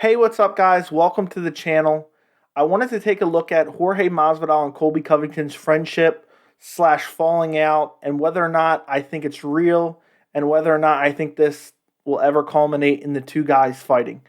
Hey, what's up, guys? Welcome to the channel. I wanted to take a look at Jorge Masvidal and Colby Covington's friendship slash falling out and whether or not I think it's real and whether or not I think this will ever culminate in the two guys fighting.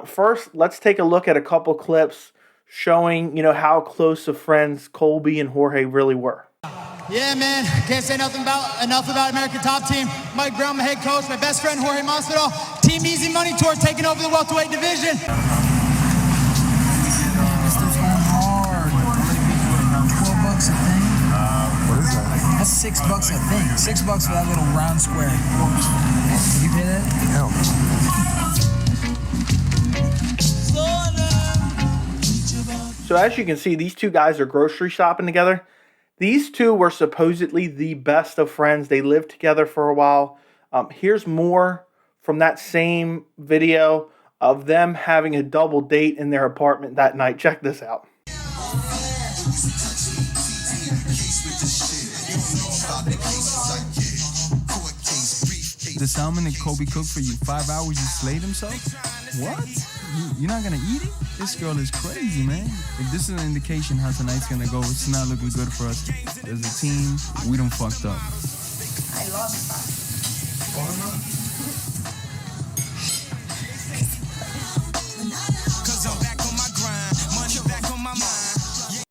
First, let's take a look at a couple clips showing, how close of friends Colby and Jorge really were. Yeah, man, can't say enough about American Top Team. Mike Brown, my head coach, my best friend Jorge Masvidal. Team Easy Money Tour taking over the welterweight division. This stuff's going hard. 12 bucks a thing. What is that? That's $6 a thing. $6 for that little round square. Did you pay that? Hell no. So as you can see, these two guys are grocery shopping together. These two were supposedly the best of friends. They lived together for a while. Here's more from that same video of them having a double date in their apartment that night. Check this out. The salmon that Colby cooked for you, 5 hours, you slayed himself? What? You're not gonna eat it? This girl is crazy, man. If this is an indication how tonight's gonna go, it's not looking good for us. As a team, we done fucked up. I lost that.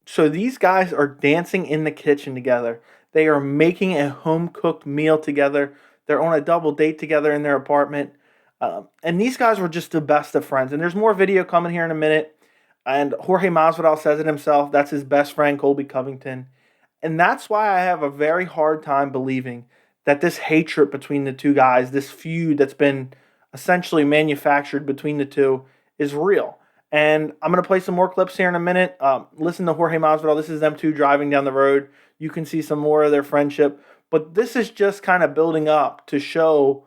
So these guys are dancing in the kitchen together. They are making a home-cooked meal together. They're on a double date together in their apartment. And these guys were just the best of friends. And there's more video coming here in a minute. And Jorge Masvidal says it himself. That's his best friend, Colby Covington. And that's why I have a very hard time believing that this hatred between the two guys, this feud that's been essentially manufactured between the two, is real. And I'm going to play some more clips here in a minute. Listen to Jorge Masvidal. This is them two driving down the road. You can see some more of their friendship. But this is just kind of building up to show,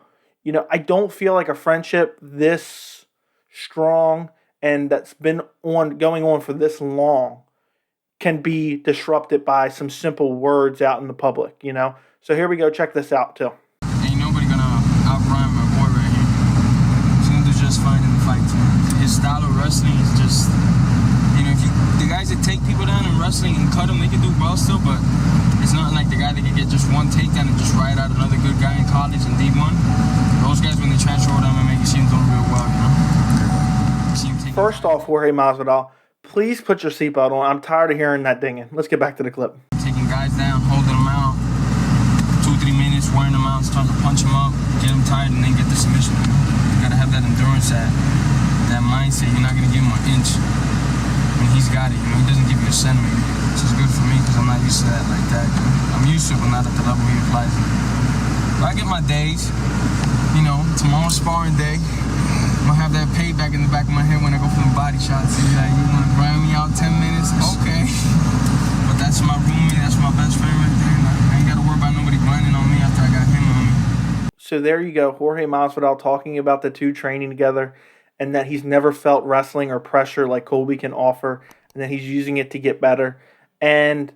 I don't feel like a friendship this strong and that's been going on for this long can be disrupted by some simple words out in the public, So here we go. Check this out, too. Ain't nobody gonna outrun my boy right here. He's gonna do just fine in the fight, too. His style of wrestling is just, the guys that take people down in wrestling and cut them, they can do well still, but it's not like the guy that can get just one takedown and just ride out another good guy in college in D1. Those guys, when they transfer over to MMA, you see them doing real well, First off, Jorge Masvidal, please put your seatbelt on. I'm tired of hearing that dinging. Let's get back to the clip. Taking guys down, holding them out, 2-3 minutes, wearing them out, starting to punch them up, get them tired, and then get the submission. You gotta have that endurance, that mindset. You're not gonna give him an inch. And he's got it, he doesn't give you a centimeter. Which is good for me because I'm not used to that like that. I'm used to it, but not at the level he applies it. But I get my days. Tomorrow's sparring day. I'm gonna have that payback in the back of my head when I go for the body shots. He's like, you wanna grind me out 10 minutes? Okay. But that's my roommate, that's my best friend right there. I ain't gotta worry about nobody grinding on me after I got him on me. So there you go, Jorge Masvidal talking about the two training together and that he's never felt wrestling or pressure like Colby can offer and that he's using it to get better. And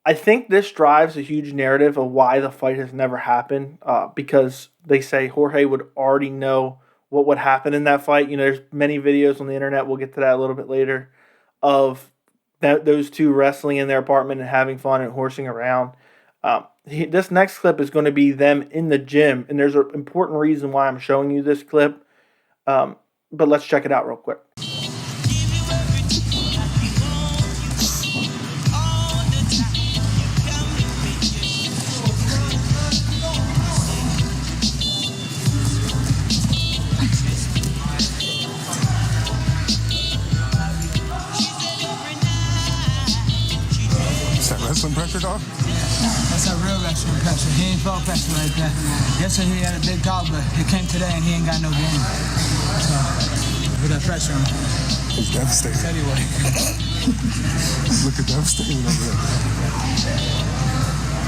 I think this drives a huge narrative of why the fight has never happened because they say Jorge would already know what would happen in that fight. There's many videos on the internet, we'll get to that a little bit later, of those two wrestling in their apartment and having fun and horsing around. This next clip is going to be them in the gym, and there's an important reason why I'm showing you this clip, but let's check it out real quick. Wrestling pressure, dog? That's that real wrestling pressure. He ain't felt pressure like that. Yesterday he had a big call, but it came today and he ain't got no game. So, put that pressure on him. He's devastated. Anyway. Look at devastated over there.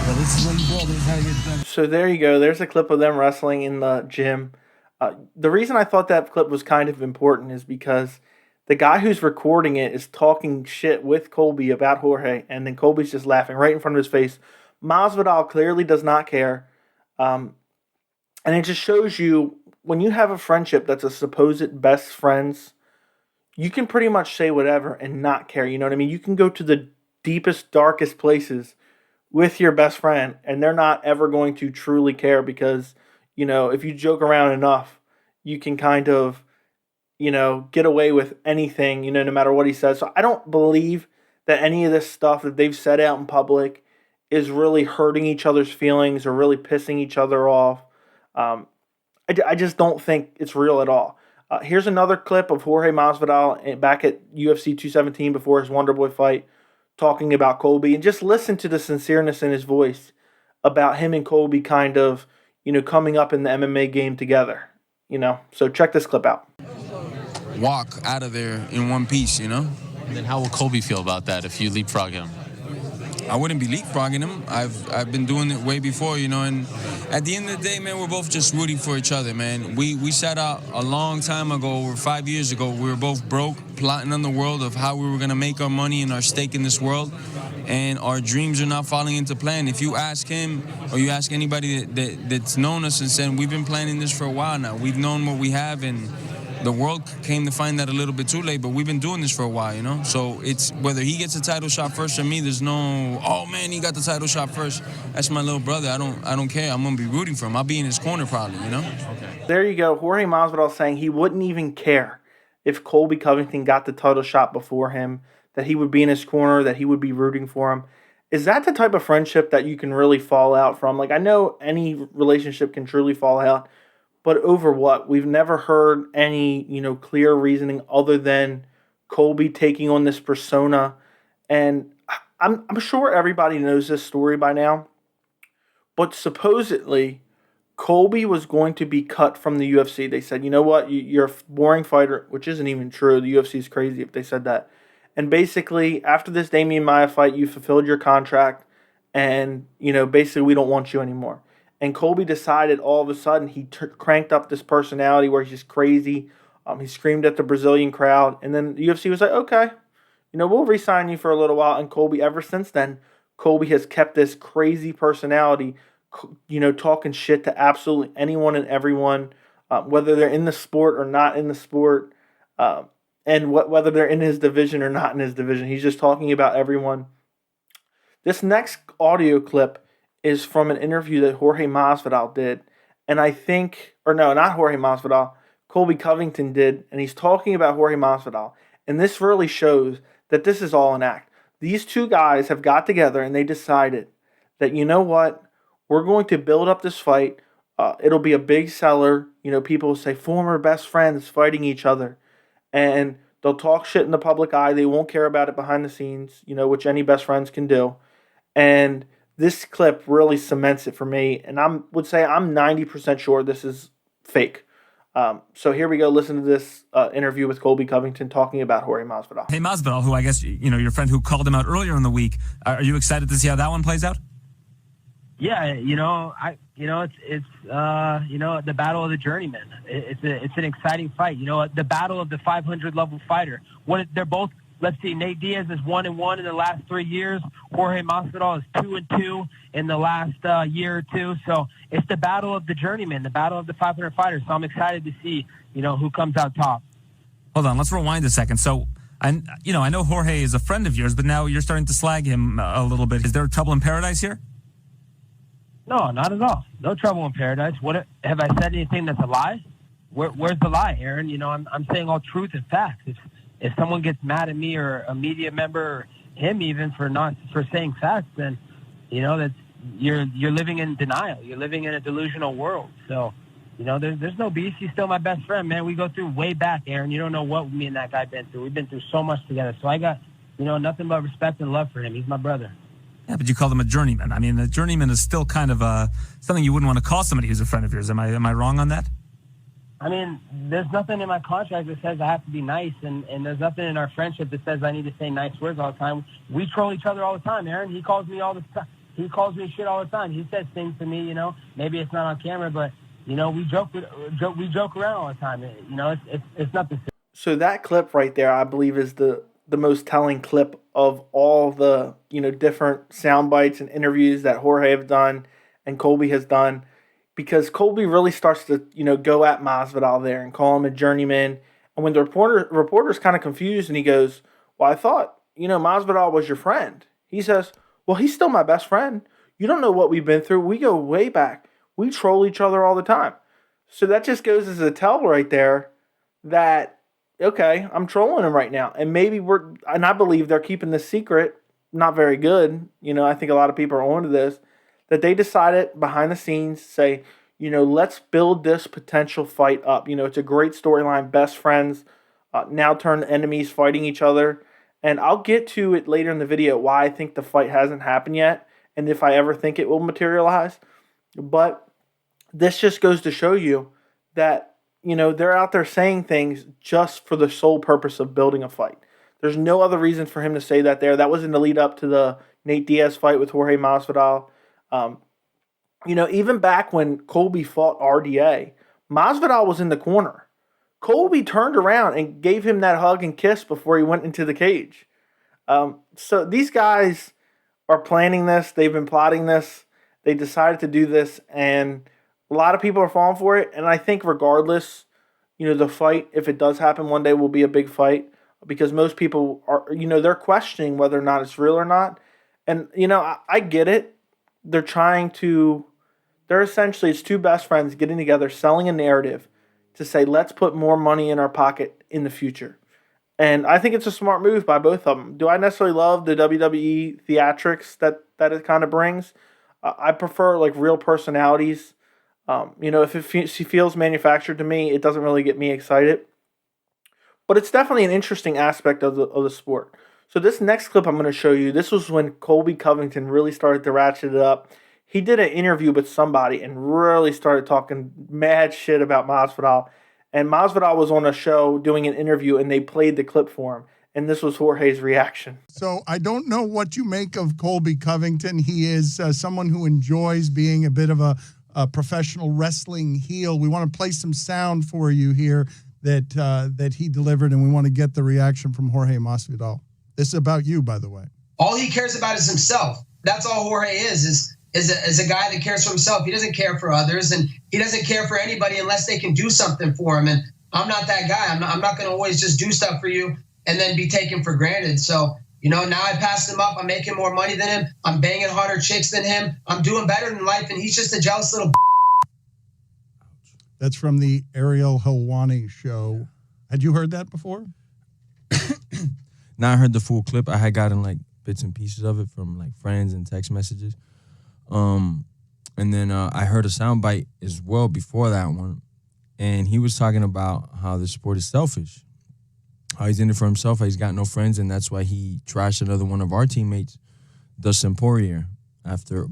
But this is what you build. This is how you get done. So there you go. There's a clip of them wrestling in the gym. The reason I thought that clip was kind of important is because the guy who's recording it is talking shit with Colby about Jorge, and then Colby's just laughing right in front of his face. Masvidal clearly does not care. And it just shows you, when you have a friendship that's a supposed best friends, you can pretty much say whatever and not care. You know what I mean? You can go to the deepest, darkest places with your best friend, and they're not ever going to truly care because, if you joke around enough, you can kind of, get away with anything, no matter what he says. So I don't believe that any of this stuff that they've said out in public is really hurting each other's feelings or really pissing each other off. Um, I just don't think it's real at all. Here's another clip of Jorge Masvidal back at UFC 217 before his Wonderboy fight, talking about Colby, and just listen to the sincereness in his voice about him and Colby kind of, coming up in the MMA game together. So check this clip out. Walk out of there in one piece, And then how will Colby feel about that if you leapfrog him? I wouldn't be leapfrogging him. I've been doing it way before, and at the end of the day, man, we're both just rooting for each other, man. We set out a long time ago, over 5 years ago. We were both broke, plotting on the world of how we were going to make our money and our stake in this world, and our dreams are not falling into plan. If you ask him or you ask anybody that's known us and said, we've been planning this for a while now. We've known what we have, and the world came to find that a little bit too late, but we've been doing this for a while, So it's whether he gets a title shot first or me, there's no, oh man, he got the title shot first. That's my little brother. I don't care. I'm gonna be rooting for him. I'll be in his corner probably, Okay. There you go. Jorge Masvidal saying he wouldn't even care if Colby Covington got the title shot before him, that he would be in his corner, that he would be rooting for him. Is that the type of friendship that you can really fall out from? Like, I know any relationship can truly fall out, but over what? We've never heard any, clear reasoning other than Colby taking on this persona. And I'm sure everybody knows this story by now, but supposedly Colby was going to be cut from the UFC. They said, you know what, you're a boring fighter, which isn't even true. The UFC is crazy if they said that. And basically, after this Damian Maia fight, you fulfilled your contract, and, basically we don't want you anymore. And Colby decided all of a sudden he cranked up this personality where he's just crazy. He screamed at the Brazilian crowd. And then the UFC was like, okay, we'll re-sign you for a little while. And Colby, ever since then, Colby has kept this crazy personality, talking shit to absolutely anyone and everyone, whether they're in the sport or not in the sport, and whether they're in his division or not in his division. He's just talking about everyone. This next audio clip is from an interview that Jorge Masvidal did. And I think, or no, not Jorge Masvidal, Colby Covington did. And he's talking about Jorge Masvidal. And this really shows that this is all an act. These two guys have got together and they decided that, you know what, we're going to build up this fight. It'll be a big seller. People will say former best friends fighting each other. And they'll talk shit in the public eye. They won't care about it behind the scenes, which any best friends can do. And this clip really cements it for me, and I would say I'm 90% sure this is fake. So here we go. Listen to this interview with Colby Covington talking about Jorge Masvidal. Hey, Masvidal, who I guess, your friend who called him out earlier in the week, are you excited to see how that one plays out? Yeah, it's the battle of the journeyman. It's an exciting fight. The battle of the 500 level fighter. They're both. Let's see, Nate Diaz is 1-1 in the last 3 years. Jorge Masvidal is 2-2 in the last year or two. So it's the battle of the journeyman, the battle of the 500 fighters. So I'm excited to see, who comes out top. Hold on, let's rewind a second. So, I know Jorge is a friend of yours, but now you're starting to slag him a little bit. Is there trouble in paradise here? No, not at all. No trouble in paradise. What have I said anything that's a lie? Where's the lie, Aaron? I'm saying all truth and facts. If someone gets mad at me or a media member or him even for saying facts, then that you're living in denial. You're living in a delusional world. So there's no beef. He's still my best friend, man. We go through way back, Aaron. You don't know what me and that guy been through. We've been through so much together. So I got nothing but respect and love for him. He's my brother. Yeah, but you called him a journeyman. I mean, a journeyman is still kind of something you wouldn't want to call somebody who's a friend of yours. Am I wrong on that? I mean, there's nothing in my contract that says I have to be nice, and there's nothing in our friendship that says I need to say nice words all the time. We troll each other all the time, Aaron. He calls me all the time. He calls me shit all the time. He says things to me, maybe it's not on camera, but we joke around all the time. It's nothing. So that clip right there, I believe, is the most telling clip of all the different sound bites and interviews that Jorge have done and Colby has done. Because Colby really starts to, go at Masvidal there and call him a journeyman. And when the reporter's kind of confused and he goes, well, I thought, Masvidal was your friend. He says, well, he's still my best friend. You don't know what we've been through. We go way back. We troll each other all the time. So that just goes as a tell right there that, okay, I'm trolling him right now. And and I believe they're keeping this secret not very good. I think a lot of people are onto this, that they decided behind the scenes, say, let's build this potential fight up. It's a great storyline. Best friends now turn enemies fighting each other. And I'll get to it later in the video why I think the fight hasn't happened yet and if I ever think it will materialize. But this just goes to show you that, they're out there saying things just for the sole purpose of building a fight. There's no other reason for him to say that there. That was in the lead up to the Nate Diaz fight with Jorge Masvidal. Even back when Colby fought RDA, Masvidal was in the corner. Colby turned around and gave him that hug and kiss before he went into the cage. So these guys are planning this. They've been plotting this. They decided to do this, and a lot of people are falling for it. And I think regardless, the fight, if it does happen one day, will be a big fight because most people are, they're questioning whether or not it's real or not. And, I get it. They're essentially, it's two best friends getting together, selling a narrative to say, let's put more money in our pocket in the future. And I think it's a smart move by both of them. Do I necessarily love the WWE theatrics that it kind of brings? I prefer like real personalities. If she feels manufactured to me, it doesn't really get me excited. But it's definitely an interesting aspect of the sport. So this next clip I'm going to show you, this was when Colby Covington really started to ratchet it up. He did an interview with somebody and really started talking mad shit about Masvidal. And Masvidal was on a show doing an interview, and they played the clip for him. And this was Jorge's reaction. So I don't know what you make of Colby Covington. He is someone who enjoys being a bit of a professional wrestling heel. We want to play some sound for you here that he delivered, and we want to get the reaction from Jorge Masvidal. This is about you, by the way. All he cares about is himself. That's all Jorge is a guy that cares for himself. He doesn't care for others, and he doesn't care for anybody unless they can do something for him. And I'm not that guy. I'm not going to always just do stuff for you and then be taken for granted. So, now I passed him up. I'm making more money than him. I'm banging harder chicks than him. I'm doing better in life, and he's just a jealous little. That's from the Ariel Helwani show. Had you heard that before? Now I heard the full clip. I had gotten like bits and pieces of it from like friends and text messages. And then I heard a soundbite as well before that one. And he was talking about how the sport is selfish. How he's in it for himself, how he's got no friends, and that's why he trashed another one of our teammates, Dustin Poirier,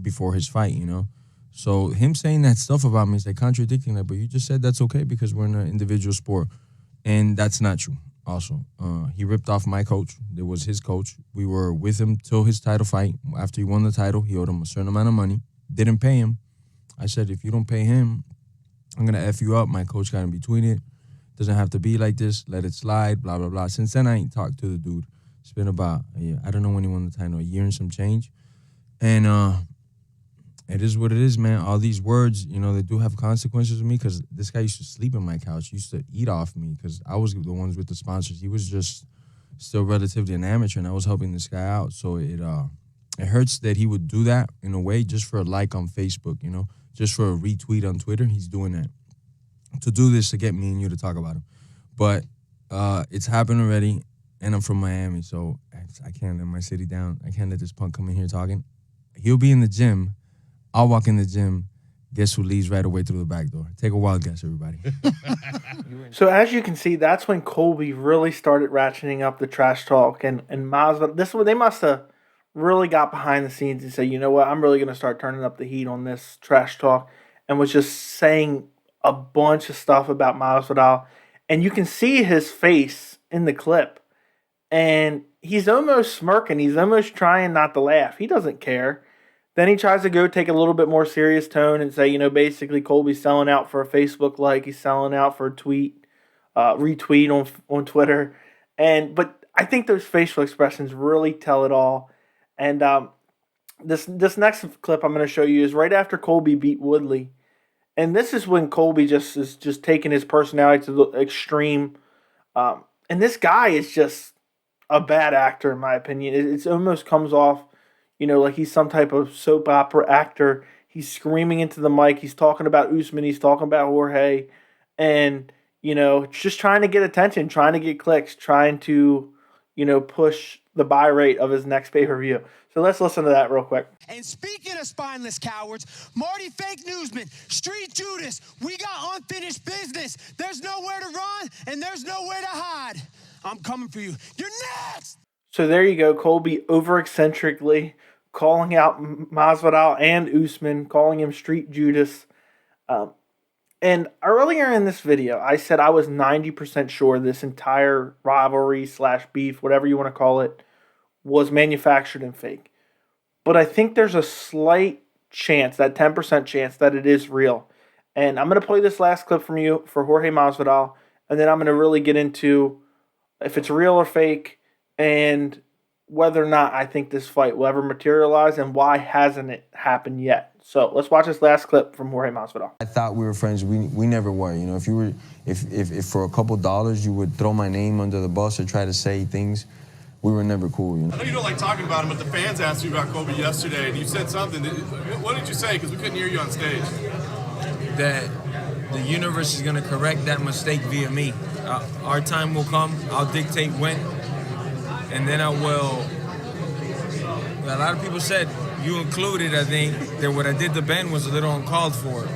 before his fight, So him saying that stuff about me is like contradicting that, but you just said that's okay because we're in an individual sport. And that's not true. Also, he ripped off my coach. There was his coach. We were with him till his title fight. After he won the title, he owed him a certain amount of money. Didn't pay him. I said, if you don't pay him, I'm going to F you up. My coach got in between it. Doesn't have to be like this. Let it slide, blah, blah, blah. Since then, I ain't talked to the dude. It's been about, I don't know when he won the title, a year and some change. And it is what it is, man. All these words, they do have consequences with me because this guy used to sleep in my couch. He used to eat off me because I was the ones with the sponsors. He was just still relatively an amateur, and I was helping this guy out. So it hurts that he would do that in a way just for a like on Facebook, just for a retweet on Twitter. He's doing that to do this to get me and you to talk about him. But it's happened already, and I'm from Miami, so I can't let my city down. I can't let this punk come in here talking. He'll be in the gym. I'll walk in the gym. Guess who leaves right away through the back door? Take a wild guess, everybody. So as you can see, that's when Colby really started ratcheting up the trash talk. And Masvidal, they must have really got behind the scenes and said, you know what, I'm really going to start turning up the heat on this trash talk. And was just saying a bunch of stuff about Masvidal. And you can see his face in the clip. And he's almost smirking. He's almost trying not to laugh. He doesn't care. Then he tries to go take a little bit more serious tone and say, basically Colby's selling out for a Facebook like, he's selling out for a retweet on Twitter. But I think those facial expressions really tell it all. And this next clip I'm going to show you is right after Colby beat Woodley. And this is when Colby is just taking his personality to the extreme. And this guy is just a bad actor, in my opinion. It almost comes off, like he's some type of soap opera actor. He's screaming into the mic. He's talking about Usman. He's talking about Jorge. And, just trying to get attention, trying to get clicks, trying to, push the buy rate of his next pay-per-view. So let's listen to that real quick. And speaking of spineless cowards, Marty Fake Newsman, Street Judas, we got unfinished business. There's nowhere to run and there's nowhere to hide. I'm coming for you. You're next! So there you go, Colby over-eccentrically calling out Masvidal and Usman, calling him Street Judas. And earlier in this video, I said I was 90% sure this entire rivalry / beef, whatever you want to call it, was manufactured and fake. But I think there's a slight chance, that 10% chance, that it is real. And I'm going to play this last clip from you for Jorge Masvidal, and then I'm going to really get into if it's real or fake, and whether or not I think this fight will ever materialize, and why hasn't it happened yet. So let's watch this last clip from Jorge Masvidal. I thought we were friends. We never were. If for a couple dollars you would throw my name under the bus or try to say things, we were never cool. I know you don't like talking about him, but the fans asked you about Colby yesterday, and you said something. What did you say? Because we couldn't hear you on stage. That the universe is gonna correct that mistake via me. Our time will come. I'll dictate when, and then I will. A lot of people said, you included, I think, that what I did to Ben was a little uncalled for.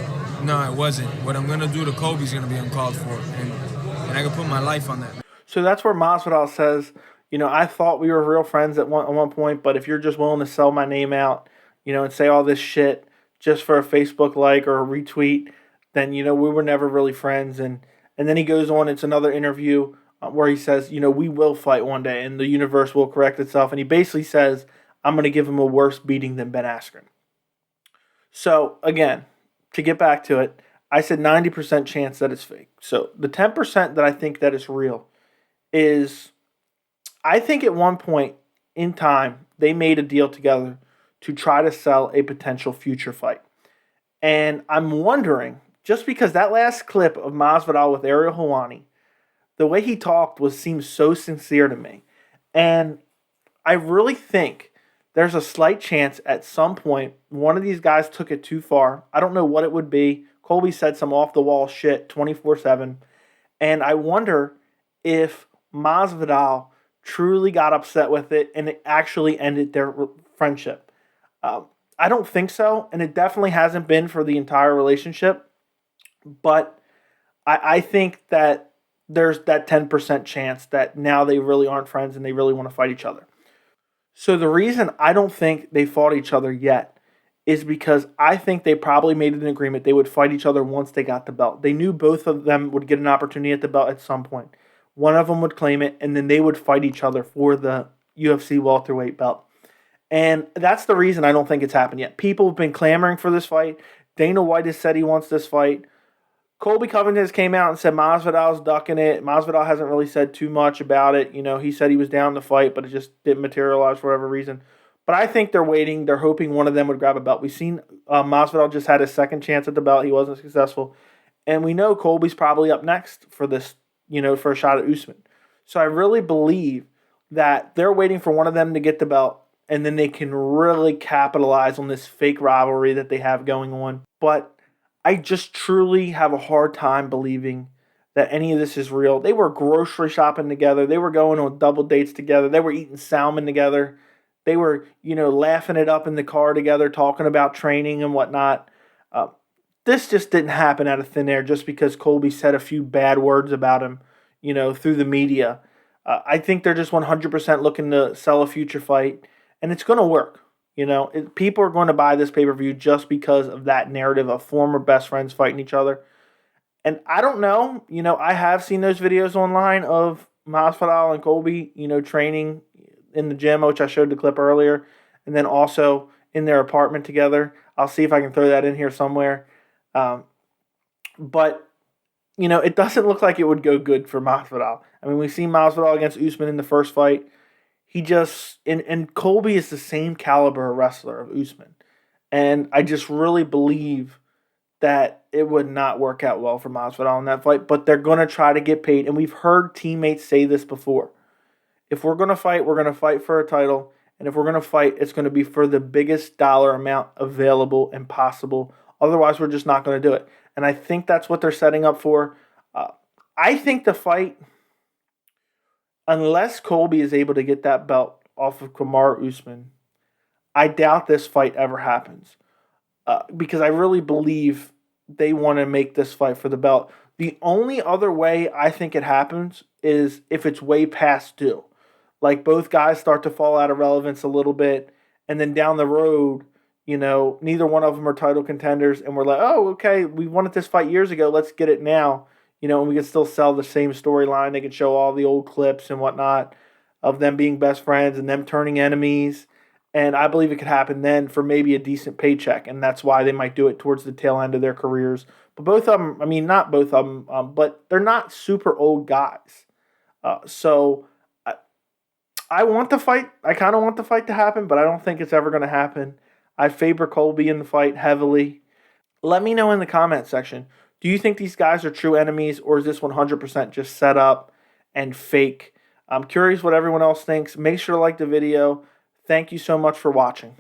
No, it wasn't. What I'm gonna do to Kobe's gonna be uncalled for, and I can put my life on that. So that's where Masvidal says, I thought we were real friends at one point, but if you're just willing to sell my name out, and say all this shit just for a Facebook like or a retweet, then, we were never really friends. And then he goes on, it's another interview where he says, we will fight one day and the universe will correct itself. And he basically says, I'm going to give him a worse beating than Ben Askren. So, again, to get back to it, I said 90% chance that it's fake. So, the 10% that I think that is real is, I think at one point in time, they made a deal together to try to sell a potential future fight. And I'm wondering, just because that last clip of Masvidal with Ariel Helwani, the way he talked seemed so sincere to me. And I really think there's a slight chance at some point one of these guys took it too far. I don't know what it would be. Colby said some off-the-wall shit 24/7. And I wonder if Masvidal truly got upset with it and it actually ended their friendship. I don't think so, and it definitely hasn't been for the entire relationship. But I think that there's that 10% chance that now they really aren't friends and they really want to fight each other. So the reason I don't think they fought each other yet is because I think they probably made an agreement they would fight each other once they got the belt. They knew both of them would get an opportunity at the belt at some point. One of them would claim it, and then they would fight each other for the UFC welterweight belt. And that's the reason I don't think it's happened yet. People have been clamoring for this fight. Dana White has said he wants this fight. Colby Covington has came out and said Masvidal's ducking it. Masvidal hasn't really said too much about it. He said he was down to fight, but it just didn't materialize for whatever reason. But I think they're waiting. They're hoping one of them would grab a belt. We've seen Masvidal just had his second chance at the belt. He wasn't successful. And we know Colby's probably up next for this, for a shot at Usman. So I really believe that they're waiting for one of them to get the belt, and then they can really capitalize on this fake rivalry that they have going on. But I just truly have a hard time believing that any of this is real. They were grocery shopping together. They were going on double dates together. They were eating salmon together. They were, laughing it up in the car together, talking about training and whatnot. This just didn't happen out of thin air just because Colby said a few bad words about him, through the media. I think they're just 100% looking to sell a future fight, and it's going to work. People are going to buy this pay-per-view just because of that narrative of former best friends fighting each other. And I don't know. I have seen those videos online of Masvidal and Colby, training in the gym, which I showed the clip earlier, and then also in their apartment together. I'll see if I can throw that in here somewhere. But, it doesn't look like it would go good for Masvidal. I mean, we've seen Masvidal against Usman in the first fight. He just, and Colby is the same caliber wrestler of Usman. And I just really believe that it would not work out well for Masvidal in that fight, but they're going to try to get paid. And we've heard teammates say this before. If we're going to fight, we're going to fight for a title. And if we're going to fight, it's going to be for the biggest dollar amount available and possible. Otherwise, we're just not going to do it. And I think that's what they're setting up for. I think the fight, unless Colby is able to get that belt off of Kamaru Usman, I doubt this fight ever happens. Because I really believe they want to make this fight for the belt. The only other way I think it happens is if it's way past due. Like both guys start to fall out of relevance a little bit, and then down the road, neither one of them are title contenders, and we're like, oh, okay, we wanted this fight years ago, let's get it now. And we can still sell the same storyline. They can show all the old clips and whatnot of them being best friends and them turning enemies. And I believe it could happen then for maybe a decent paycheck, and that's why they might do it towards the tail end of their careers. But both of them, not both of them, but they're not super old guys. So I want the fight. I kind of want the fight to happen, but I don't think it's ever going to happen. I favor Colby in the fight heavily. Let me know in the comment section. Do you think these guys are true enemies, or is this 100% just set up and fake? I'm curious what everyone else thinks. Make sure to like the video. Thank you so much for watching.